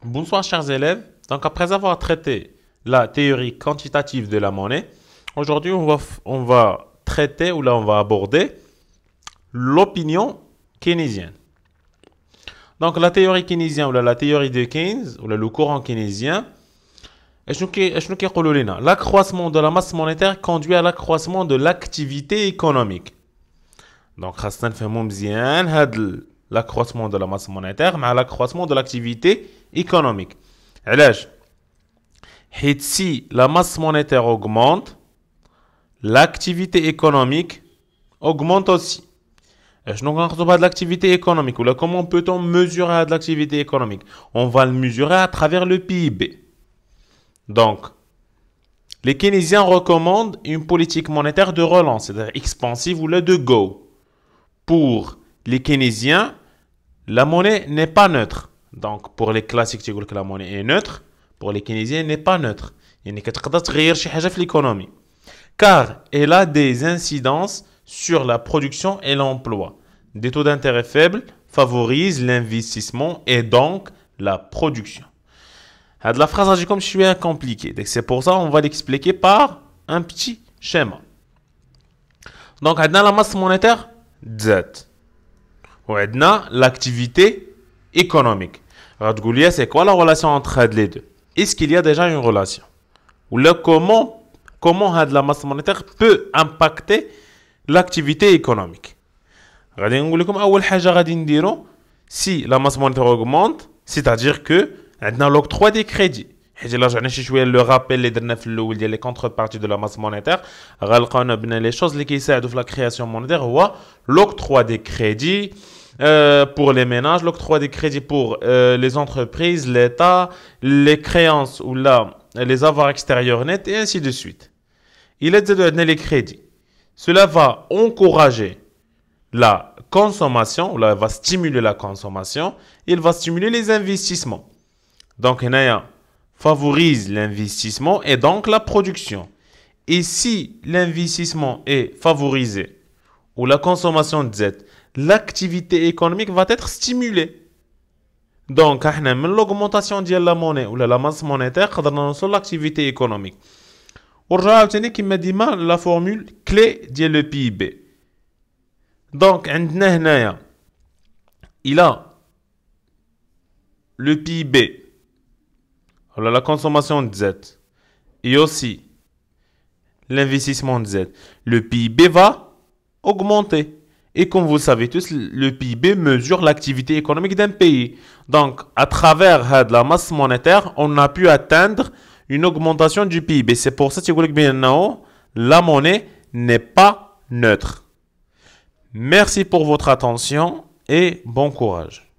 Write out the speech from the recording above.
Bonsoir chers élèves. Donc après avoir traité la théorie quantitative de la monnaie, aujourd'hui on va traiter ou là on va aborder l'opinion keynésienne. Donc la théorie keynésienne ou là, la théorie de Keynes ou là, le courant keynésien, l'accroissement de la masse monétaire conduit à l'accroissement de l'activité économique. Donc خاصنا نفهموا مزيان هذا l'accroissement de la masse monétaire مع l'accroissement de l'activité économique. علاش؟ حيت si la masse monétaire augmente, l'activité économique augmente aussi. شنو كنقصدوا بهاد l'activité économique ou là comment peut-on mesurer هاد l'activité économique? On va le mesurer à travers le PIB. Donc les keynésiens recommandent une politique monétaire de relance, c'est-à-dire expansive ou là de go. Pour les keynésiens, la monnaie n'est pas neutre. Donc, pour les classiques, tu dis que la monnaie est neutre. Pour les keynésiens, elle n'est pas neutre. Il n'y a pas de l'économie. Car elle a des incidences sur la production et l'emploi. Des taux d'intérêt faibles favorisent l'investissement et donc la production. La phrase est comme je suis compliquée. C'est pour ça qu'on va l'expliquer par un petit schéma. Donc, on a la masse monétaire Z. وعندنا l'activité économique. C'est quoi la relation entre les deux? Est-ce qu'il y a déjà une relation? Ou là, comment la masse monétaire peut impacter l'activité économique? Si la masse monétaire augmente, c'est-à-dire que on a l'octroi des crédits. Le rappel les contreparties de la masse monétaire, les choses qui aident la création monétaire, l'octroi des crédits pour les ménages, l'octroi des crédits pour les entreprises, l'État, les créances ou là, les avoirs extérieurs nets et ainsi de suite. Il est de donner les crédits. Cela va encourager la consommation, ou là, va stimuler la consommation, il va stimuler les investissements. Donc, favorise l'investissement et donc la production. Et si l'investissement est favorisé ou la consommation de Z, l'activité économique va être stimulée. Donc, l'augmentation de la monnaie ou la masse monétaire, sur l'activité économique. Aujourd'hui, qui m'a dit la formule clé de le PIB. Donc, il a le PIB. La consommation de Z et aussi l'investissement de Z, le PIB va augmenter. Et comme vous le savez tous, le PIB mesure l'activité économique d'un pays. Donc, à travers la masse monétaire, on a pu atteindre une augmentation du PIB. C'est pour ça que la monnaie n'est pas neutre. Merci pour votre attention et bon courage.